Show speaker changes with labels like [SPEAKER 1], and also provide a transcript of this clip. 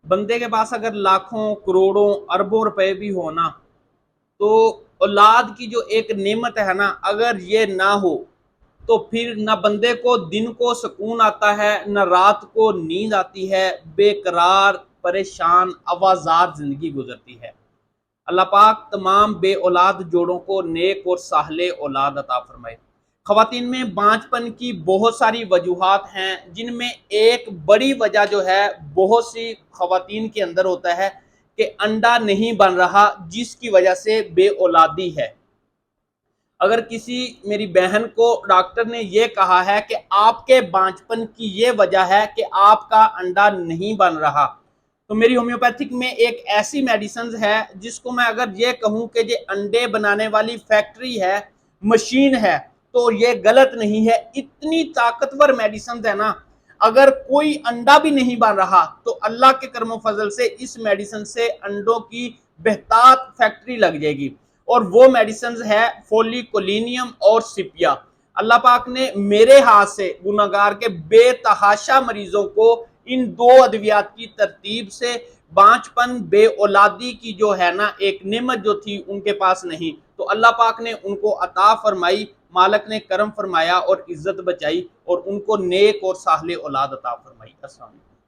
[SPEAKER 1] بندے کے پاس اگر لاکھوں کروڑوں اربوں روپے بھی ہو نا، تو اولاد کی جو ایک نعمت ہے نا، اگر یہ نہ ہو تو پھر نہ بندے کو دن کو سکون آتا ہے، نہ رات کو نیند آتی ہے، بے قرار پریشان آوازار زندگی گزرتی ہے۔ اللہ پاک تمام بے اولاد جوڑوں کو نیک اور صالح اولاد عطا فرمائے۔ خواتین میں بانجھ پن کی بہت ساری وجوہات ہیں، جن میں ایک بڑی وجہ جو ہے بہت سی خواتین کے اندر ہوتا ہے کہ انڈا نہیں بن رہا، جس کی وجہ سے بے اولادی ہے۔ اگر کسی میری بہن کو ڈاکٹر نے یہ کہا ہے کہ آپ کے بانجھ پن کی یہ وجہ ہے کہ آپ کا انڈا نہیں بن رہا، تو میری ہومیوپیتھک میں ایک ایسی میڈیسنز ہے جس کو میں اگر یہ کہوں کہ یہ انڈے بنانے والی فیکٹری ہے، مشین ہے، تو یہ غلط نہیں ہے۔ اتنی طاقتور میڈیسنز ہے نا، اگر کوئی انڈا بھی نہیں بن رہا تو اللہ کے کرم و فضل سے اس میڈیسن سے انڈوں کی بہتات فیکٹری لگ جائے گی، اور وہ میڈیسنز ہے فولی کولینیم اور سپیا۔ اللہ پاک نے میرے ہاتھ سے گناہگار کے بے تحاشا مریضوں کو ان دو ادویات کی ترتیب سے بانجھ پن بے اولادی کی جو ہے نا ایک نعمت جو تھی ان کے پاس نہیں، تو اللہ پاک نے ان کو عطا فرمائی، مالک نے کرم فرمایا اور عزت بچائی، اور ان کو نیک اور صالح اولاد عطا فرمائی۔ السلام علیکم۔